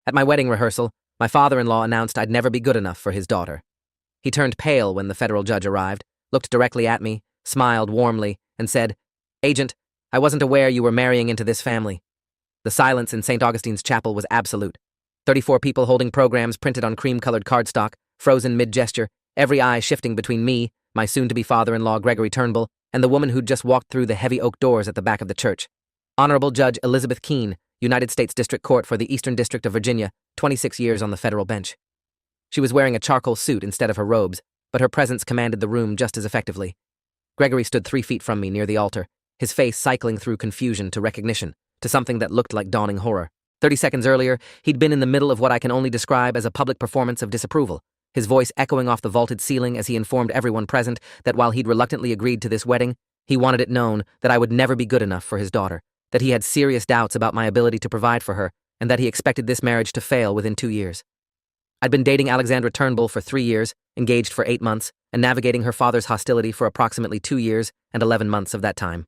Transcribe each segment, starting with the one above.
At my wedding rehearsal, my father-in-law announced I'd never be good enough for his daughter. He turned pale when the federal judge arrived, looked directly at me, smiled warmly, and said, "Agent, I wasn't aware you were marrying into this family." The silence in St. Augustine's chapel was absolute. 34 people holding programs printed on cream-colored cardstock, frozen mid-gesture, every eye shifting between me, my soon-to-be father-in-law Gregory Turnbull, and the woman who'd just walked through the heavy oak doors at the back of the church. Honorable Judge Elizabeth Keene, United States District Court for the Eastern District of Virginia, 26 years on the federal bench. She was wearing a charcoal suit instead of her robes, but her presence commanded the room just as effectively. Gregory stood 3 feet from me near the altar, his face cycling through confusion to recognition, to something that looked like dawning horror. 30 seconds earlier, he'd been in the middle of what I can only describe as a public performance of disapproval, his voice echoing off the vaulted ceiling as he informed everyone present that while he'd reluctantly agreed to this wedding, he wanted it known that I would never be good enough for his daughter, that he had serious doubts about my ability to provide for her, and that he expected this marriage to fail within 2 years. I'd been dating Alexandra Turnbull for 3 years, engaged for 8 months, and navigating her father's hostility for approximately 2 years and 11 months of that time.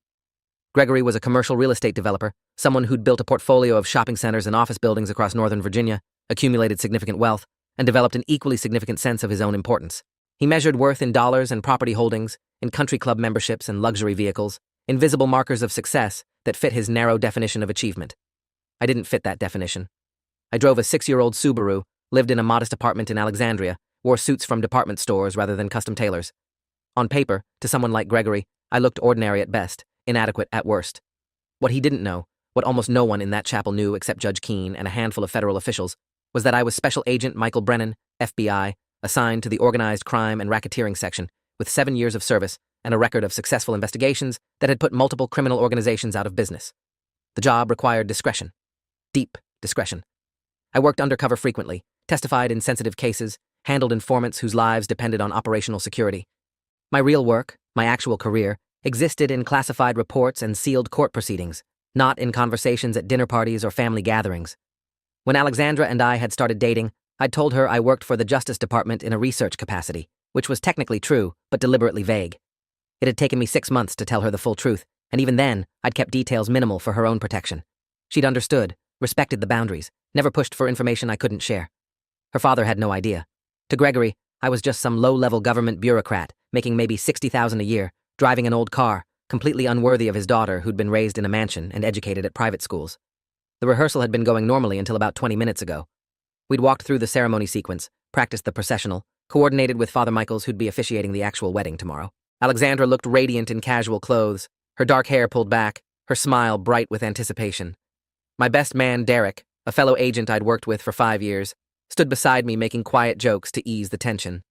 Gregory was a commercial real estate developer, someone who'd built a portfolio of shopping centers and office buildings across Northern Virginia, accumulated significant wealth, and developed an equally significant sense of his own importance. He measured worth in dollars and property holdings, in country club memberships and luxury vehicles, invisible markers of success that fit his narrow definition of achievement. I didn't fit that definition. I drove a 6-year-old Subaru, lived in a modest apartment in Alexandria, wore suits from department stores rather than custom tailors. On paper, to someone like Gregory, I looked ordinary at best, inadequate at worst. What he didn't know, what almost no one in that chapel knew except Judge Keene and a handful of federal officials, was that I was Special Agent Michael Brennan, FBI, assigned to the Organized Crime and Racketeering Section, with 7 years of service and a record of successful investigations that had put multiple criminal organizations out of business. The job required discretion. Deep discretion. I worked undercover frequently, testified in sensitive cases, handled informants whose lives depended on operational security. My real work, my actual career, existed in classified reports and sealed court proceedings, not in conversations at dinner parties or family gatherings. When Alexandra and I had started dating, I'd told her I worked for the Justice Department in a research capacity, which was technically true, but deliberately vague. It had taken me 6 months to tell her the full truth, and even then, I'd kept details minimal for her own protection. She'd understood, respected the boundaries, never pushed for information I couldn't share. Her father had no idea. To Gregory, I was just some low-level government bureaucrat, making maybe $60,000 a year, driving an old car, completely unworthy of his daughter who'd been raised in a mansion and educated at private schools. The rehearsal had been going normally until about 20 minutes ago. We'd walked through the ceremony sequence, practiced the processional, coordinated with Father Michaels who'd be officiating the actual wedding tomorrow. Alexandra looked radiant in casual clothes, her dark hair pulled back, her smile bright with anticipation. My best man, Derek, a fellow agent I'd worked with for 5 years, stood beside me making quiet jokes to ease the tension.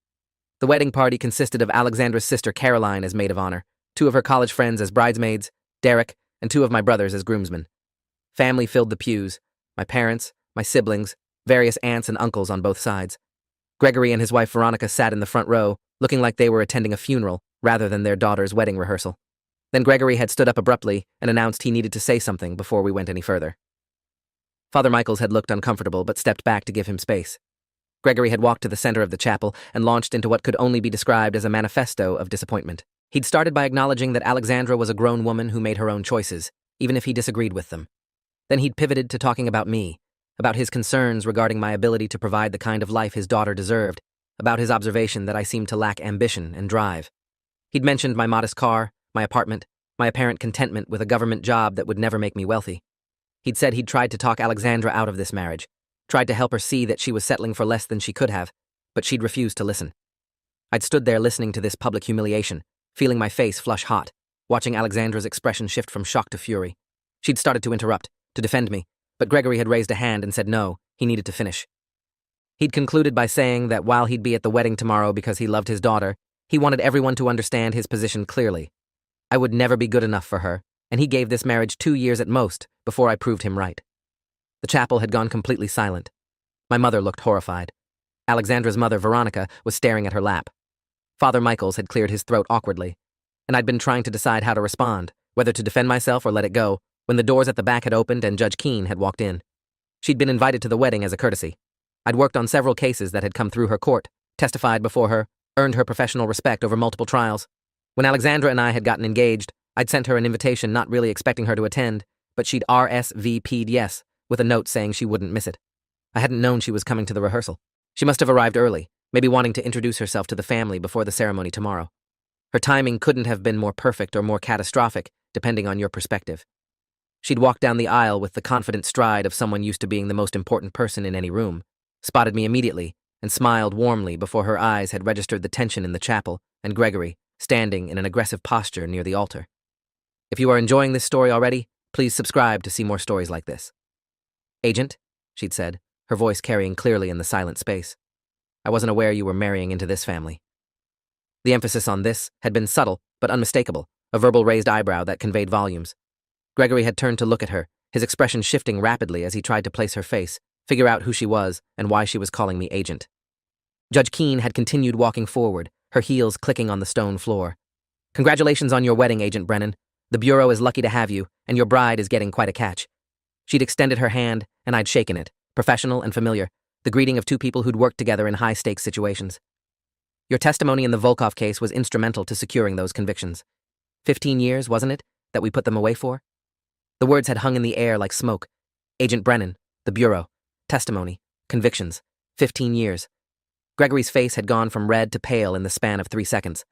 The wedding party consisted of Alexandra's sister Caroline as maid of honor, 2 of her college friends as bridesmaids, Derek, and 2 of my brothers as groomsmen. Family filled the pews, my parents, my siblings, various aunts and uncles on both sides. Gregory and his wife Veronica sat in the front row, looking like they were attending a funeral rather than their daughter's wedding rehearsal. Then Gregory had stood up abruptly and announced he needed to say something before we went any further. Father Michaels had looked uncomfortable but stepped back to give him space. Gregory had walked to the center of the chapel and launched into what could only be described as a manifesto of disappointment. He'd started by acknowledging that Alexandra was a grown woman who made her own choices, even if he disagreed with them. Then he'd pivoted to talking about me, about his concerns regarding my ability to provide the kind of life his daughter deserved, about his observation that I seemed to lack ambition and drive. He'd mentioned my modest car, my apartment, my apparent contentment with a government job that would never make me wealthy. He'd said he'd tried to talk Alexandra out of this marriage, tried to help her see that she was settling for less than she could have, but she'd refused to listen. I'd stood there listening to this public humiliation, feeling my face flush hot, watching Alexandra's expression shift from shock to fury. She'd started to interrupt, to defend me, but Gregory had raised a hand and said no, he needed to finish. He'd concluded by saying that while he'd be at the wedding tomorrow because he loved his daughter, he wanted everyone to understand his position clearly. I would never be good enough for her, and he gave this marriage 2 years at most before I proved him right. The chapel had gone completely silent. My mother looked horrified. Alexandra's mother, Veronica, was staring at her lap. Father Michaels had cleared his throat awkwardly, and I'd been trying to decide how to respond, whether to defend myself or let it go, when the doors at the back had opened and Judge Keene had walked in. She'd been invited to the wedding as a courtesy. I'd worked on several cases that had come through her court, testified before her, earned her professional respect over multiple trials. When Alexandra and I had gotten engaged, I'd sent her an invitation not really expecting her to attend, but she'd RSVP'd yes, with a note saying she wouldn't miss it. I hadn't known she was coming to the rehearsal. She must have arrived early, maybe wanting to introduce herself to the family before the ceremony tomorrow. Her timing couldn't have been more perfect or more catastrophic, depending on your perspective. She'd walked down the aisle with the confident stride of someone used to being the most important person in any room, spotted me immediately, and smiled warmly before her eyes had registered the tension in the chapel and Gregory, standing in an aggressive posture near the altar. If you are enjoying this story already, please subscribe to see more stories like this. Agent, she'd said, her voice carrying clearly in the silent space. I wasn't aware you were marrying into this family. The emphasis on this had been subtle but unmistakable, a verbal raised eyebrow that conveyed volumes. Gregory had turned to look at her, his expression shifting rapidly as he tried to place her face, figure out who she was and why she was calling me agent. Judge Keene had continued walking forward, her heels clicking on the stone floor. Congratulations on your wedding, Agent Brennan. The Bureau is lucky to have you, and your bride is getting quite a catch. She'd extended her hand, and I'd shaken it, professional and familiar, the greeting of two people who'd worked together in high-stakes situations. Your testimony in the Volkov case was instrumental to securing those convictions. 15 years, wasn't it, that we put them away for? The words had hung in the air like smoke. Agent Brennan, the Bureau, testimony, convictions, 15 years. Gregory's face had gone from red to pale in the span of 3 seconds.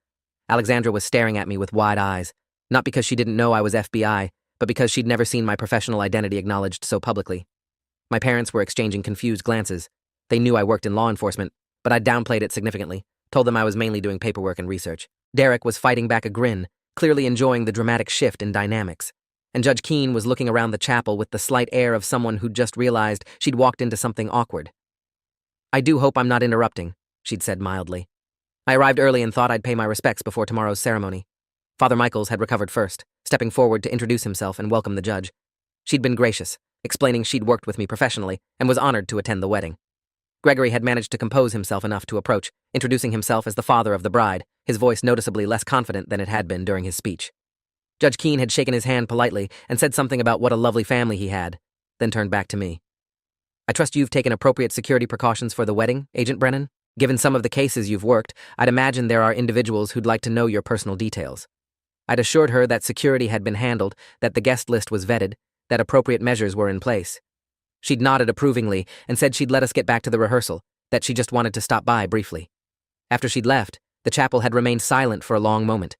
Alexandra was staring at me with wide eyes, not because she didn't know I was FBI, but because she'd never seen my professional identity acknowledged so publicly. My parents were exchanging confused glances. They knew I worked in law enforcement, but I'd downplayed it significantly, told them I was mainly doing paperwork and research. Derek was fighting back a grin, clearly enjoying the dramatic shift in dynamics. And Judge Keene was looking around the chapel with the slight air of someone who'd just realized she'd walked into something awkward. I do hope I'm not interrupting, she'd said mildly. I arrived early and thought I'd pay my respects before tomorrow's ceremony. Father Michaels had recovered first, stepping forward to introduce himself and welcome the judge. She'd been gracious, explaining she'd worked with me professionally and was honored to attend the wedding. Gregory had managed to compose himself enough to approach, introducing himself as the father of the bride, his voice noticeably less confident than it had been during his speech. Judge Keene had shaken his hand politely and said something about what a lovely family he had, then turned back to me. I trust you've taken appropriate security precautions for the wedding, Agent Brennan? Given some of the cases you've worked, I'd imagine there are individuals who'd like to know your personal details. I'd assured her that security had been handled, that the guest list was vetted, that appropriate measures were in place. She'd nodded approvingly and said she'd let us get back to the rehearsal, that she just wanted to stop by briefly. After she'd left, the chapel had remained silent for a long moment.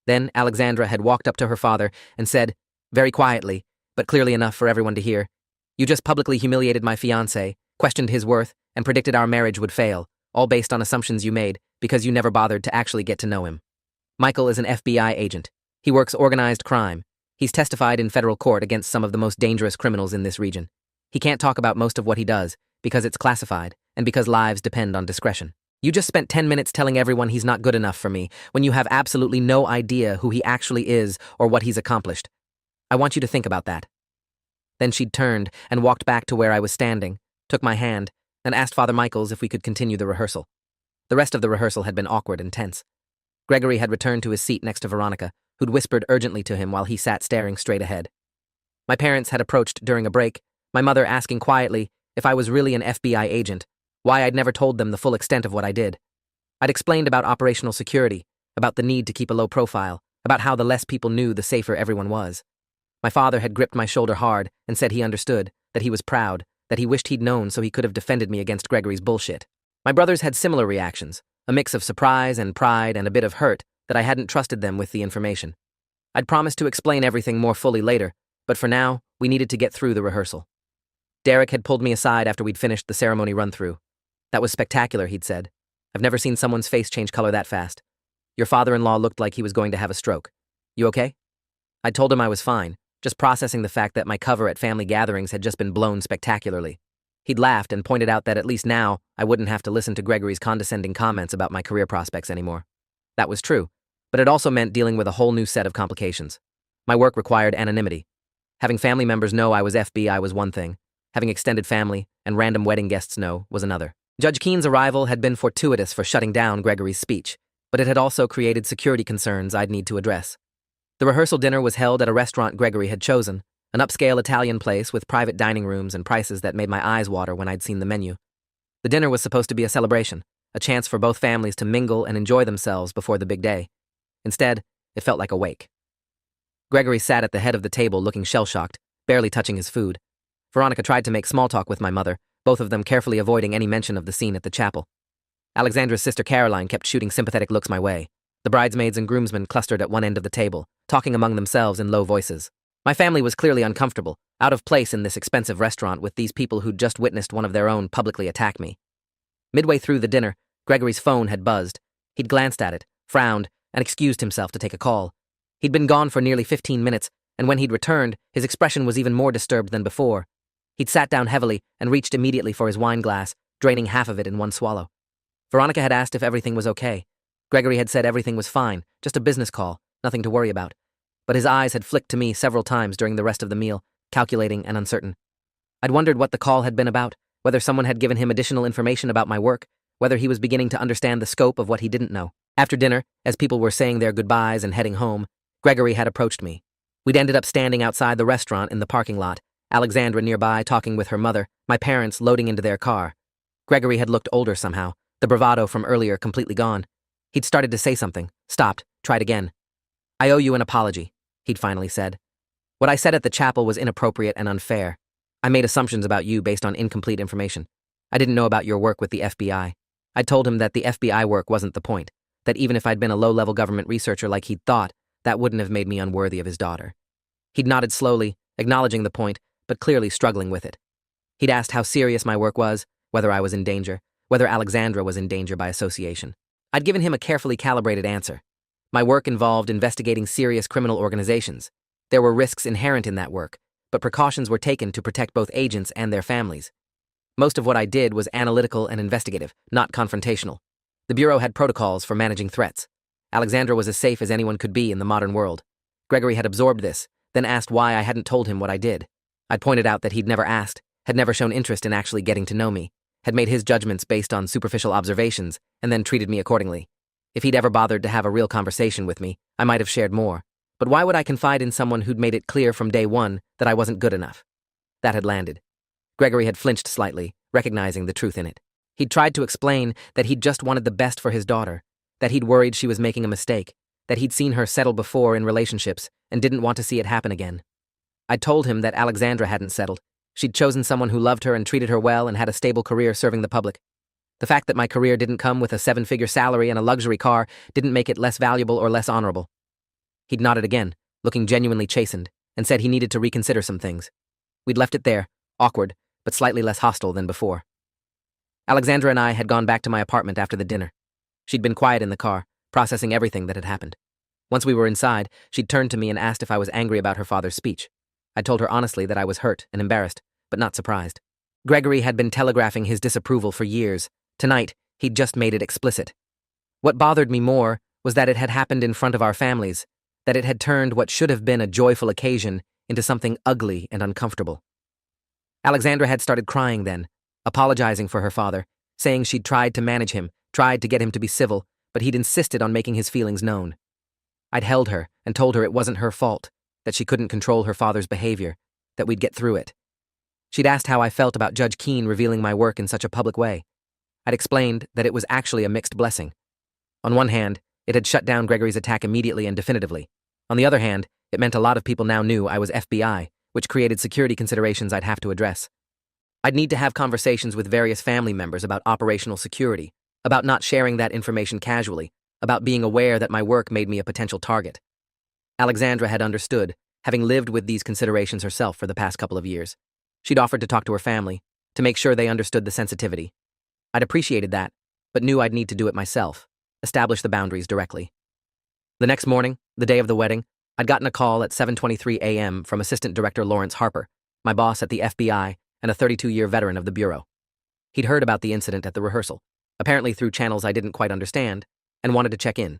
Then Alexandra had walked up to her father and said, very quietly, but clearly enough for everyone to hear, "You just publicly humiliated my fiancé, questioned his worth, and predicted our marriage would fail, all based on assumptions you made because you never bothered to actually get to know him. Michael is an FBI agent. He works organized crime. He's testified in federal court against some of the most dangerous criminals in this region. He can't talk about most of what he does because it's classified and because lives depend on discretion. You just spent 10 minutes telling everyone he's not good enough for me when you have absolutely no idea who he actually is or what he's accomplished. I want you to think about that." Then she'd turned and walked back to where I was standing, took my hand, and asked Father Michaels if we could continue the rehearsal. The rest of the rehearsal had been awkward and tense. Gregory had returned to his seat next to Veronica, who'd whispered urgently to him while he sat staring straight ahead. My parents had approached during a break, my mother asking quietly if I was really an FBI agent, why I'd never told them the full extent of what I did. I'd explained about operational security, about the need to keep a low profile, about how the less people knew, the safer everyone was. My father had gripped my shoulder hard and said he understood, that he was proud, that he wished he'd known so he could have defended me against Gregory's bullshit. My brothers had similar reactions, a mix of surprise and pride and a bit of hurt that I hadn't trusted them with the information. I'd promised to explain everything more fully later, but for now, we needed to get through the rehearsal. Derek had pulled me aside after we'd finished the ceremony run-through. That was spectacular, he'd said. I've never seen someone's face change color that fast. Your father-in-law looked like he was going to have a stroke. You okay? I told him I was fine, just processing the fact that my cover at family gatherings had just been blown spectacularly. He'd laughed and pointed out that at least now I wouldn't have to listen to Gregory's condescending comments about my career prospects anymore. That was true, but it also meant dealing with a whole new set of complications. My work required anonymity. Having family members know I was FBI was one thing. Having extended family and random wedding guests know was another. Judge Keene's arrival had been fortuitous for shutting down Gregory's speech, but it had also created security concerns I'd need to address. The rehearsal dinner was held at a restaurant Gregory had chosen, an upscale Italian place with private dining rooms and prices that made my eyes water when I'd seen the menu. The dinner was supposed to be a celebration, a chance for both families to mingle and enjoy themselves before the big day. Instead, it felt like a wake. Gregory sat at the head of the table looking shell-shocked, barely touching his food. Veronica tried to make small talk with my mother, both of them carefully avoiding any mention of the scene at the chapel. Alexandra's sister Caroline kept shooting sympathetic looks my way. The bridesmaids and groomsmen clustered at one end of the table, talking among themselves in low voices. My family was clearly uncomfortable, out of place in this expensive restaurant with these people who'd just witnessed one of their own publicly attack me. Midway through the dinner, Gregory's phone had buzzed. He'd glanced at it, frowned, and excused himself to take a call. He'd been gone for nearly 15 minutes, and when he'd returned, his expression was even more disturbed than before. He'd sat down heavily and reached immediately for his wine glass, draining half of it in one swallow. Veronica had asked if everything was okay. Gregory had said everything was fine, just a business call, nothing to worry about. But his eyes had flicked to me several times during the rest of the meal, calculating and uncertain. I'd wondered what the call had been about, whether someone had given him additional information about my work, whether he was beginning to understand the scope of what he didn't know. After dinner, as people were saying their goodbyes and heading home, Gregory had approached me. We'd ended up standing outside the restaurant in the parking lot, Alexandra nearby talking with her mother, my parents loading into their car. Gregory had looked older somehow, the bravado from earlier completely gone. He'd started to say something, stopped, tried again. "I owe you an apology," he'd finally said. "What I said at the chapel was inappropriate and unfair. I made assumptions about you based on incomplete information. I didn't know about your work with the FBI. I told him that the FBI work wasn't the point, that even if I'd been a low-level government researcher like he'd thought, that wouldn't have made me unworthy of his daughter." He'd nodded slowly, acknowledging the point, but clearly struggling with it. He'd asked how serious my work was, whether I was in danger, whether Alexandra was in danger by association. I'd given him a carefully calibrated answer. My work involved investigating serious criminal organizations. There were risks inherent in that work, but precautions were taken to protect both agents and their families. Most of what I did was analytical and investigative, not confrontational. The Bureau had protocols for managing threats. Alexandra was as safe as anyone could be in the modern world. Gregory had absorbed this, then asked why I hadn't told him what I did. I'd pointed out that he'd never asked, had never shown interest in actually getting to know me, had made his judgments based on superficial observations, and then treated me accordingly. If he'd ever bothered to have a real conversation with me, I might have shared more. But why would I confide in someone who'd made it clear from day one that I wasn't good enough? That had landed. Gregory had flinched slightly, recognizing the truth in it. He'd tried to explain that he'd just wanted the best for his daughter, that he'd worried she was making a mistake, that he'd seen her settle before in relationships and didn't want to see it happen again. I'd told him that Alexandra hadn't settled. She'd chosen someone who loved her and treated her well and had a stable career serving the public. The fact that my career didn't come with a 7-figure salary and a luxury car didn't make it less valuable or less honorable. He'd nodded again, looking genuinely chastened, and said he needed to reconsider some things. We'd left it there, awkward, but slightly less hostile than before. Alexandra and I had gone back to my apartment after the dinner. She'd been quiet in the car, processing everything that had happened. Once we were inside, she'd turned to me and asked if I was angry about her father's speech. I told her honestly that I was hurt and embarrassed, but not surprised. Gregory had been telegraphing his disapproval for years. Tonight, he'd just made it explicit. What bothered me more was that it had happened in front of our families, that it had turned what should have been a joyful occasion into something ugly and uncomfortable. Alexandra had started crying then, apologizing for her father, saying she'd tried to manage him, tried to get him to be civil, but he'd insisted on making his feelings known. I'd held her and told her it wasn't her fault, that she couldn't control her father's behavior, that we'd get through it. She'd asked how I felt about Judge Keene revealing my work in such a public way. I'd explained that it was actually a mixed blessing. On one hand, it had shut down Gregory's attack immediately and definitively. On the other hand, it meant a lot of people now knew I was FBI, which created security considerations I'd have to address. I'd need to have conversations with various family members about operational security, about not sharing that information casually, about being aware that my work made me a potential target. Alexandra had understood, having lived with these considerations herself for the past couple of years. She'd offered to talk to her family, to make sure they understood the sensitivity. I'd appreciated that, but knew I'd need to do it myself, establish the boundaries directly. The next morning, the day of the wedding, I'd gotten a call at 7:23 a.m. from Assistant Director Lawrence Harper, my boss at the FBI and a 32-year veteran of the Bureau. He'd heard about the incident at the rehearsal, apparently through channels I didn't quite understand, and wanted to check in.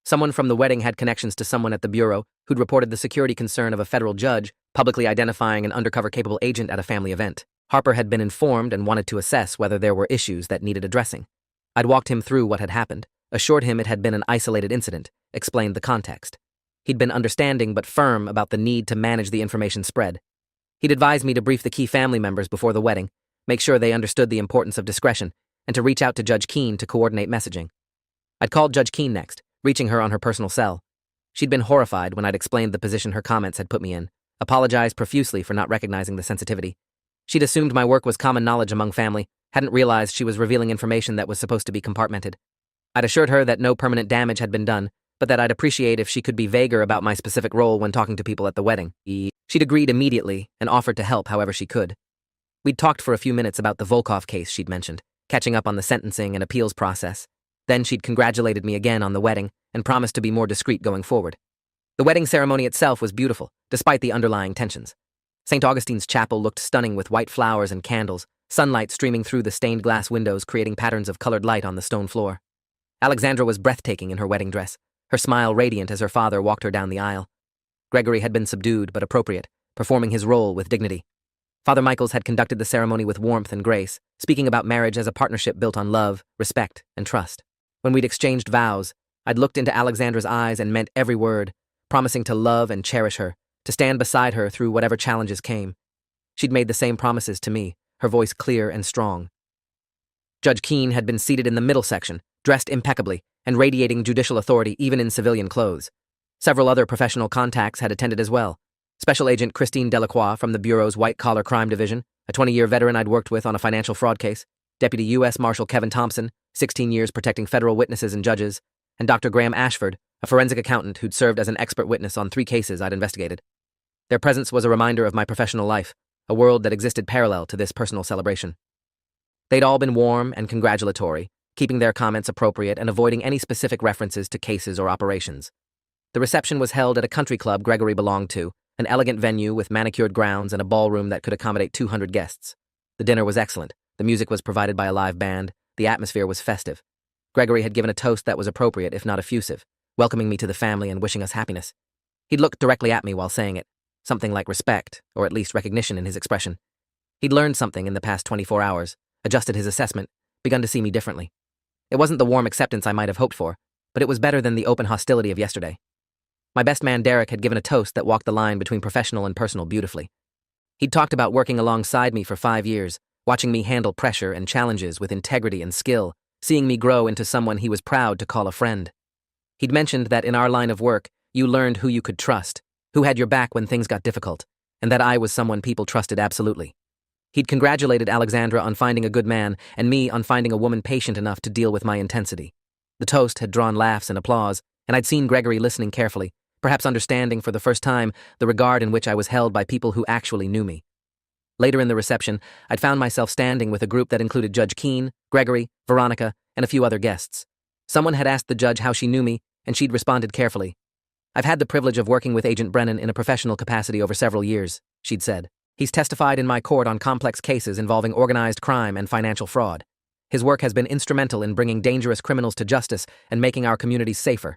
Someone from the wedding had connections to someone at the Bureau who'd reported the security concern of a federal judge publicly identifying an undercover capable agent at a family event. Harper had been informed and wanted to assess whether there were issues that needed addressing. I'd walked him through what had happened, assured him it had been an isolated incident, explained the context. He'd been understanding but firm about the need to manage the information spread. He'd advised me to brief the key family members before the wedding, make sure they understood the importance of discretion, and to reach out to Judge Keene to coordinate messaging. I'd called Judge Keene next, reaching her on her personal cell. She'd been horrified when I'd explained the position her comments had put me in, apologized profusely for not recognizing the sensitivity. She'd assumed my work was common knowledge among family, hadn't realized she was revealing information that was supposed to be compartmented. I'd assured her that no permanent damage had been done, but that I'd appreciate if she could be vaguer about my specific role when talking to people at the wedding. She'd agreed immediately and offered to help however she could. We'd talked for a few minutes about the Volkov case she'd mentioned, catching up on the sentencing and appeals process. Then she'd congratulated me again on the wedding and promised to be more discreet going forward. The wedding ceremony itself was beautiful, despite the underlying tensions. St. Augustine's chapel looked stunning with white flowers and candles, sunlight streaming through the stained glass windows creating patterns of colored light on the stone floor. Alexandra was breathtaking in her wedding dress, her smile radiant as her father walked her down the aisle. Gregory had been subdued but appropriate, performing his role with dignity. Father Michaels had conducted the ceremony with warmth and grace, speaking about marriage as a partnership built on love, respect, and trust. When we'd exchanged vows, I'd looked into Alexandra's eyes and meant every word, promising to love and cherish her, to stand beside her through whatever challenges came. She'd made the same promises to me, her voice clear and strong. Judge Keene had been seated in the middle section, dressed impeccably, and radiating judicial authority even in civilian clothes. Several other professional contacts had attended as well. Special Agent Christine Delacroix from the Bureau's White-Collar Crime Division, a 20-year veteran I'd worked with on a financial fraud case, Deputy U.S. Marshal Kevin Thompson, 16 years protecting federal witnesses and judges, and Dr. Graham Ashford, a forensic accountant who'd served as an expert witness on 3 cases I'd investigated. Their presence was a reminder of my professional life, a world that existed parallel to this personal celebration. They'd all been warm and congratulatory, keeping their comments appropriate and avoiding any specific references to cases or operations. The reception was held at a country club Gregory belonged to, an elegant venue with manicured grounds and a ballroom that could accommodate 200 guests. The dinner was excellent, the music was provided by a live band, the atmosphere was festive. Gregory had given a toast that was appropriate if not effusive, welcoming me to the family and wishing us happiness. He'd looked directly at me while saying it, something like respect, or at least recognition in his expression. He'd learned something in the past 24 hours, adjusted his assessment, begun to see me differently. It wasn't the warm acceptance I might have hoped for, but it was better than the open hostility of yesterday. My best man Derek had given a toast that walked the line between professional and personal beautifully. He'd talked about working alongside me for 5 years, watching me handle pressure and challenges with integrity and skill, seeing me grow into someone he was proud to call a friend. He'd mentioned that in our line of work, you learned who you could trust, who had your back when things got difficult, and that I was someone people trusted absolutely. He'd congratulated Alexandra on finding a good man and me on finding a woman patient enough to deal with my intensity. The toast had drawn laughs and applause, and I'd seen Gregory listening carefully, perhaps understanding for the first time the regard in which I was held by people who actually knew me. Later in the reception, I'd found myself standing with a group that included Judge Keene, Gregory, Veronica, and a few other guests. Someone had asked the judge how she knew me, and she'd responded carefully. I've had the privilege of working with Agent Brennan in a professional capacity over several years, she'd said. He's testified in my court on complex cases involving organized crime and financial fraud. His work has been instrumental in bringing dangerous criminals to justice and making our communities safer.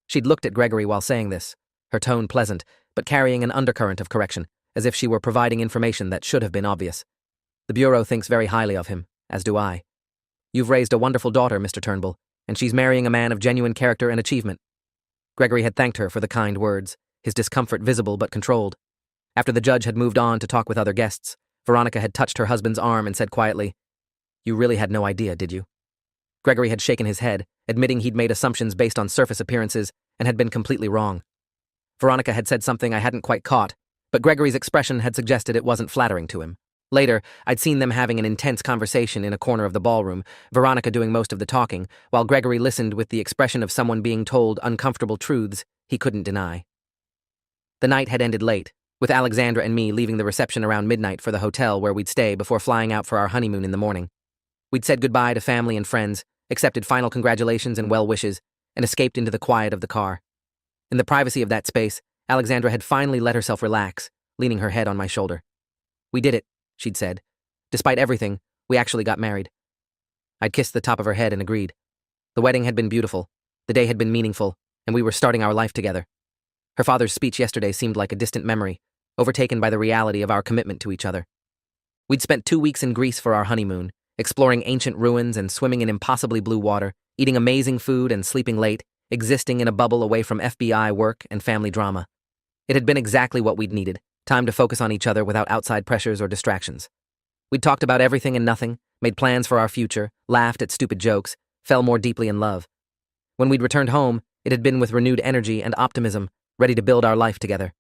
She'd looked at Gregory while saying this, her tone pleasant, but carrying an undercurrent of correction, as if she were providing information that should have been obvious. The Bureau thinks very highly of him, as do I. You've raised a wonderful daughter, Mr. Turnbull, and she's marrying a man of genuine character and achievement. Gregory had thanked her for the kind words, his discomfort visible but controlled. After the judge had moved on to talk with other guests, Veronica had touched her husband's arm and said quietly, "You really had no idea, did you?" Gregory had shaken his head, admitting he'd made assumptions based on surface appearances and had been completely wrong. Veronica had said something I hadn't quite caught, but Gregory's expression had suggested it wasn't flattering to him. Later, I'd seen them having an intense conversation in a corner of the ballroom, Veronica doing most of the talking, while Gregory listened with the expression of someone being told uncomfortable truths he couldn't deny. The night had ended late, with Alexandra and me leaving the reception around midnight for the hotel where we'd stay before flying out for our honeymoon in the morning. We'd said goodbye to family and friends, accepted final congratulations and well wishes, and escaped into the quiet of the car. In the privacy of that space, Alexandra had finally let herself relax, leaning her head on my shoulder. "We did it," she'd said. "Despite everything, we actually got married." I'd kissed the top of her head and agreed. The wedding had been beautiful, the day had been meaningful, and we were starting our life together. Her father's speech yesterday seemed like a distant memory, overtaken by the reality of our commitment to each other. We'd spent 2 weeks in Greece for our honeymoon, exploring ancient ruins and swimming in impossibly blue water, eating amazing food and sleeping late, existing in a bubble away from FBI work and family drama. It had been exactly what we'd needed, time to focus on each other without outside pressures or distractions. We'd talked about everything and nothing, made plans for our future, laughed at stupid jokes, fell more deeply in love. When we'd returned home, it had been with renewed energy and optimism, ready to build our life together.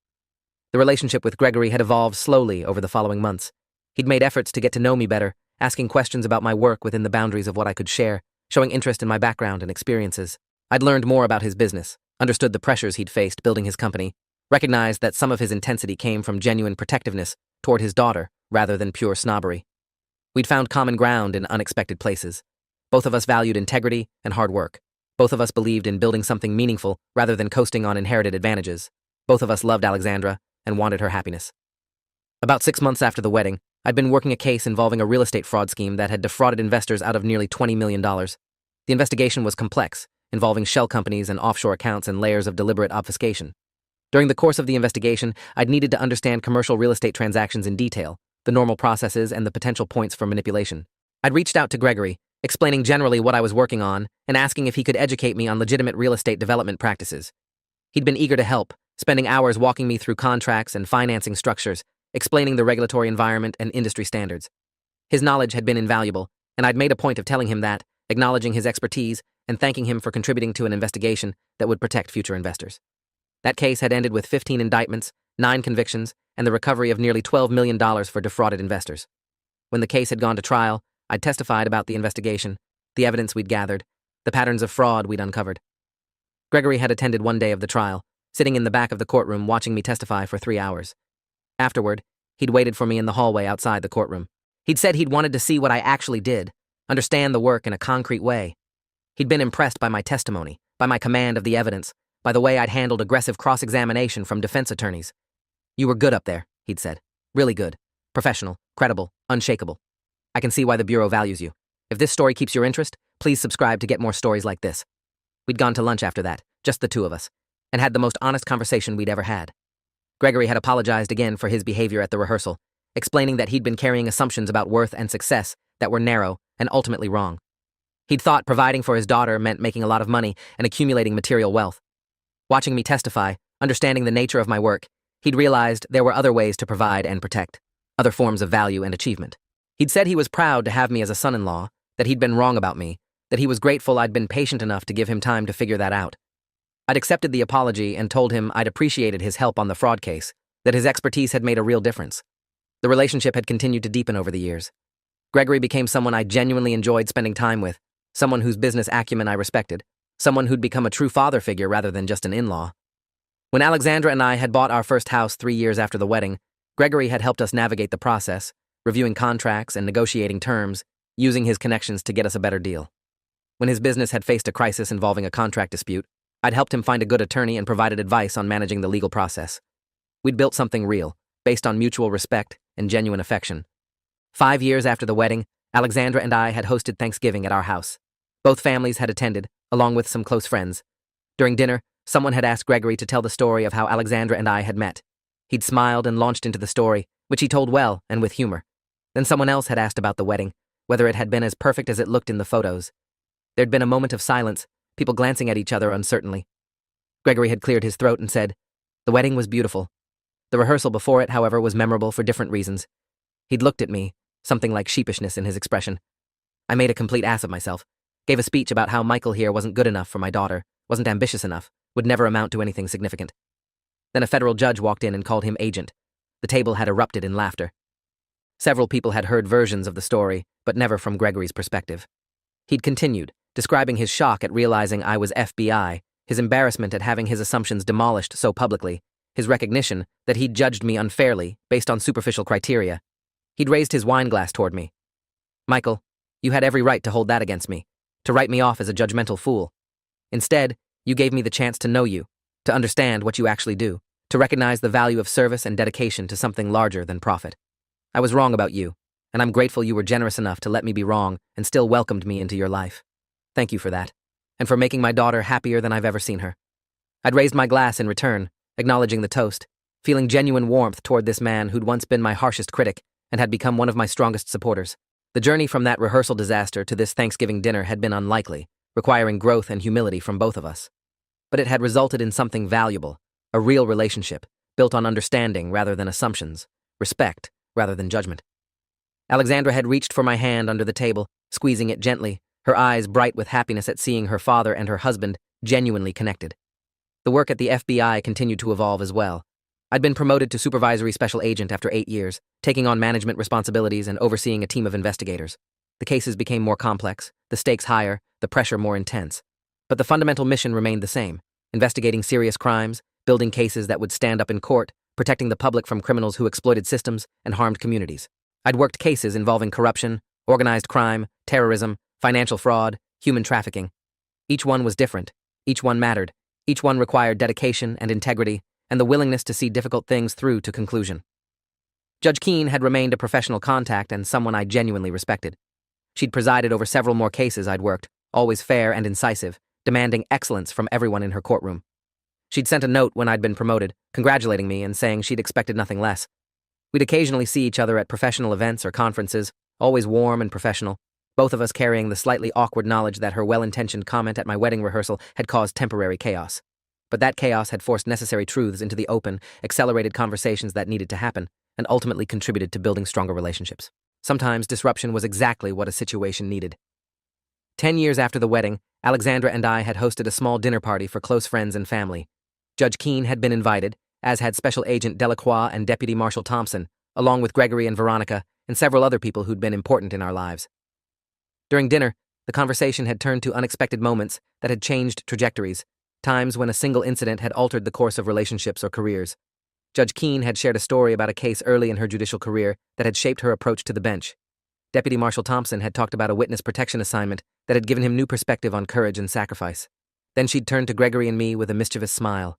The relationship with Gregory had evolved slowly over the following months. He'd made efforts to get to know me better, asking questions about my work within the boundaries of what I could share, showing interest in my background and experiences. I'd learned more about his business, understood the pressures he'd faced building his company, recognized that some of his intensity came from genuine protectiveness toward his daughter rather than pure snobbery. We'd found common ground in unexpected places. Both of us valued integrity and hard work. Both of us believed in building something meaningful rather than coasting on inherited advantages. Both of us loved Alexandra and wanted her happiness. About 6 months after the wedding, I'd been working a case involving a real estate fraud scheme that had defrauded investors out of nearly $20 million. The investigation was complex, involving shell companies and offshore accounts and layers of deliberate obfuscation. During the course of the investigation, I'd needed to understand commercial real estate transactions in detail, the normal processes and the potential points for manipulation. I'd reached out to Gregory, explaining generally what I was working on and asking if he could educate me on legitimate real estate development practices. He'd been eager to help, spending hours walking me through contracts and financing structures, explaining the regulatory environment and industry standards. His knowledge had been invaluable, and I'd made a point of telling him that, acknowledging his expertise and thanking him for contributing to an investigation that would protect future investors. That case had ended with 15 indictments, 9 convictions, and the recovery of nearly $12 million for defrauded investors. When the case had gone to trial, I'd testified about the investigation, the evidence we'd gathered, the patterns of fraud we'd uncovered. Gregory had attended one day of the trial, sitting in the back of the courtroom watching me testify for 3 hours. Afterward, he'd waited for me in the hallway outside the courtroom. He'd said he'd wanted to see what I actually did, understand the work in a concrete way. He'd been impressed by my testimony, by my command of the evidence, by the way I'd handled aggressive cross-examination from defense attorneys. "You were good up there," he'd said. "Really good. Professional, credible, unshakable. I can see why the Bureau values you. If this story keeps your interest, please subscribe to get more stories like this." We'd gone to lunch after that, just the two of us, and had the most honest conversation we'd ever had. Gregory had apologized again for his behavior at the rehearsal, explaining that he'd been carrying assumptions about worth and success that were narrow and ultimately wrong. He'd thought providing for his daughter meant making a lot of money and accumulating material wealth. Watching me testify, understanding the nature of my work, he'd realized there were other ways to provide and protect, other forms of value and achievement. He'd said he was proud to have me as a son-in-law, that he'd been wrong about me, that he was grateful I'd been patient enough to give him time to figure that out. I'd accepted the apology and told him I'd appreciated his help on the fraud case, that his expertise had made a real difference. The relationship had continued to deepen over the years. Gregory became someone I genuinely enjoyed spending time with, someone whose business acumen I respected, someone who'd become a true father figure rather than just an in-law. When Alexandra and I had bought our first house 3 years after the wedding, Gregory had helped us navigate the process, reviewing contracts and negotiating terms, using his connections to get us a better deal. When his business had faced a crisis involving a contract dispute, I'd helped him find a good attorney and provided advice on managing the legal process. We'd built something real, based on mutual respect and genuine affection. 5 years after the wedding, Alexandra and I had hosted Thanksgiving at our house. Both families had attended, along with some close friends. During dinner, someone had asked Gregory to tell the story of how Alexandra and I had met. He'd smiled and launched into the story, which he told well and with humor. Then someone else had asked about the wedding, whether it had been as perfect as it looked in the photos. There'd been a moment of silence, people glancing at each other uncertainly. Gregory had cleared his throat and said, "The wedding was beautiful. The rehearsal before it, however, was memorable for different reasons." He'd looked at me, something like sheepishness in his expression. I made a complete ass of myself, gave a speech about how Michael here wasn't good enough for my daughter, wasn't ambitious enough, would never amount to anything significant. Then a federal judge walked in and called him agent. The table had erupted in laughter. Several people had heard versions of the story, but never from Gregory's perspective. He'd continued, describing his shock at realizing I was FBI, his embarrassment at having his assumptions demolished so publicly, his recognition that he'd judged me unfairly based on superficial criteria. He'd raised his wine glass toward me. "Michael, you had every right to hold that against me, to write me off as a judgmental fool. Instead, you gave me the chance to know you, to understand what you actually do, to recognize the value of service and dedication to something larger than profit. I was wrong about you, and I'm grateful you were generous enough to let me be wrong and still welcomed me into your life. Thank you for that, and for making my daughter happier than I've ever seen her." I'd raised my glass in return, acknowledging the toast, feeling genuine warmth toward this man who'd once been my harshest critic and had become one of my strongest supporters. The journey from that rehearsal disaster to this Thanksgiving dinner had been unlikely, requiring growth and humility from both of us. But it had resulted in something valuable, a real relationship, built on understanding rather than assumptions, respect rather than judgment. Alexandra had reached for my hand under the table, squeezing it gently, her eyes bright with happiness at seeing her father and her husband genuinely connected. The work at the FBI continued to evolve as well. I'd been promoted to supervisory special agent after 8 years, taking on management responsibilities and overseeing a team of investigators. The cases became more complex, the stakes higher, the pressure more intense. But the fundamental mission remained the same: investigating serious crimes, building cases that would stand up in court, protecting the public from criminals who exploited systems and harmed communities. I'd worked cases involving corruption, organized crime, terrorism, financial fraud, human trafficking. Each one was different. Each one mattered. Each one required dedication and integrity, and the willingness to see difficult things through to conclusion. Judge Keene had remained a professional contact and someone I genuinely respected. She'd presided over several more cases I'd worked, always fair and incisive, demanding excellence from everyone in her courtroom. She'd sent a note when I'd been promoted, congratulating me and saying she'd expected nothing less. We'd occasionally see each other at professional events or conferences, always warm and professional, both of us carrying the slightly awkward knowledge that her well-intentioned comment at my wedding rehearsal had caused temporary chaos. But that chaos had forced necessary truths into the open, accelerated conversations that needed to happen, and ultimately contributed to building stronger relationships. Sometimes disruption was exactly what a situation needed. 10 years after the wedding, Alexandra and I had hosted a small dinner party for close friends and family. Judge Keene had been invited, as had Special Agent Delacroix and Deputy Marshal Thompson, along with Gregory and Veronica, and several other people who'd been important in our lives. During dinner, the conversation had turned to unexpected moments that had changed trajectories, times when a single incident had altered the course of relationships or careers. Judge Keene had shared a story about a case early in her judicial career that had shaped her approach to the bench. Deputy Marshal Thompson had talked about a witness protection assignment that had given him new perspective on courage and sacrifice. Then she'd turned to Gregory and me with a mischievous smile.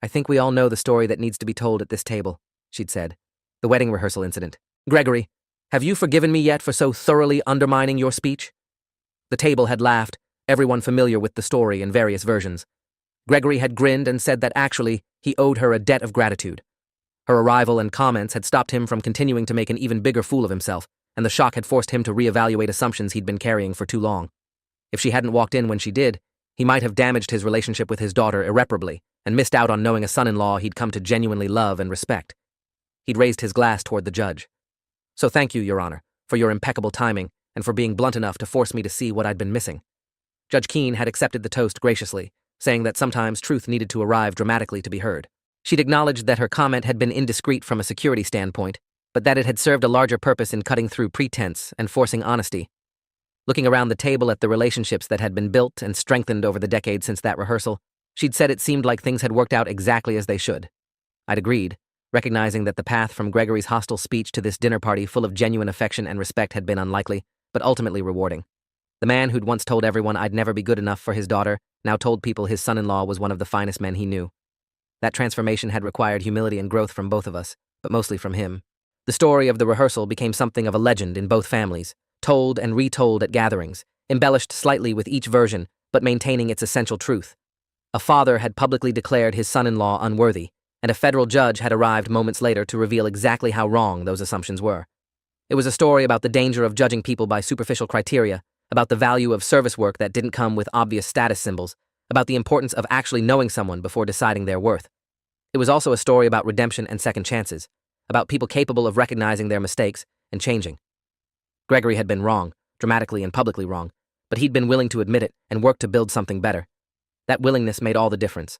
"I think we all know the story that needs to be told at this table," she'd said. "The wedding rehearsal incident. Gregory, have you forgiven me yet for so thoroughly undermining your speech?" The table had laughed, everyone familiar with the story in various versions. Gregory had grinned and said that actually, he owed her a debt of gratitude. Her arrival and comments had stopped him from continuing to make an even bigger fool of himself, and the shock had forced him to reevaluate assumptions he'd been carrying for too long. If she hadn't walked in when she did, he might have damaged his relationship with his daughter irreparably and missed out on knowing a son-in-law he'd come to genuinely love and respect. He'd raised his glass toward the judge. "So thank you, Your Honor, for your impeccable timing and for being blunt enough to force me to see what I'd been missing." Judge Keene had accepted the toast graciously, saying that sometimes truth needed to arrive dramatically to be heard. She'd acknowledged that her comment had been indiscreet from a security standpoint, but that it had served a larger purpose in cutting through pretense and forcing honesty. Looking around the table at the relationships that had been built and strengthened over the decades since that rehearsal, she'd said it seemed like things had worked out exactly as they should. I'd agreed, recognizing that the path from Gregory's hostile speech to this dinner party full of genuine affection and respect had been unlikely, but ultimately rewarding. The man who'd once told everyone I'd never be good enough for his daughter now told people his son-in-law was one of the finest men he knew. That transformation had required humility and growth from both of us, but mostly from him. The story of the rehearsal became something of a legend in both families, told and retold at gatherings, embellished slightly with each version, but maintaining its essential truth. A father had publicly declared his son-in-law unworthy, and a federal judge had arrived moments later to reveal exactly how wrong those assumptions were. It was a story about the danger of judging people by superficial criteria, about the value of service work that didn't come with obvious status symbols, about the importance of actually knowing someone before deciding their worth. It was also a story about redemption and second chances, about people capable of recognizing their mistakes and changing. Gregory had been wrong, dramatically and publicly wrong, but he'd been willing to admit it and work to build something better. That willingness made all the difference.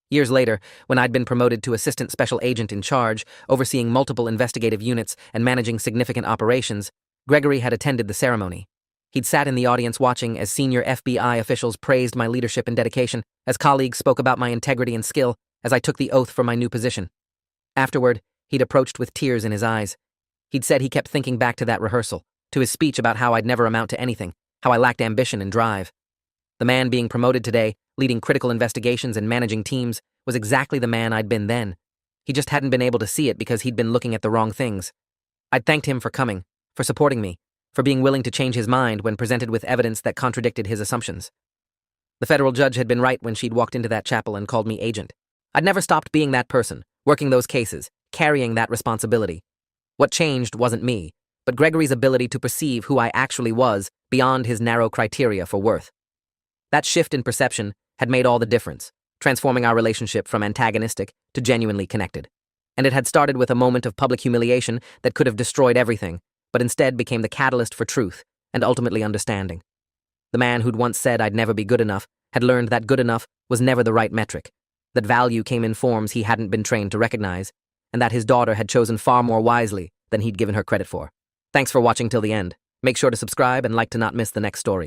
Years later, when I'd been promoted to assistant special agent in charge, overseeing multiple investigative units and managing significant operations, Gregory had attended the ceremony. He'd sat in the audience watching as senior FBI officials praised my leadership and dedication, as colleagues spoke about my integrity and skill, as I took the oath for my new position. Afterward, he'd approached with tears in his eyes. He'd said he kept thinking back to that rehearsal, to his speech about how I'd never amount to anything, how I lacked ambition and drive. The man being promoted today, leading critical investigations and managing teams, was exactly the man I'd been then. He just hadn't been able to see it because he'd been looking at the wrong things. I'd thanked him for coming, for supporting me, for being willing to change his mind when presented with evidence that contradicted his assumptions. The federal judge had been right when she'd walked into that chapel and called me agent. I'd never stopped being that person, working those cases, carrying that responsibility. What changed wasn't me, but Gregory's ability to perceive who I actually was beyond his narrow criteria for worth. That shift in perception had made all the difference, transforming our relationship from antagonistic to genuinely connected. And it had started with a moment of public humiliation that could have destroyed everything, but instead became the catalyst for truth and ultimately understanding. The man who'd once said I'd never be good enough had learned that good enough was never the right metric. that value came in forms he hadn't been trained to recognize, and that his daughter had chosen far more wisely than he'd given her credit for. Thanks for watching till the end. Make sure to subscribe and like to not miss the next story.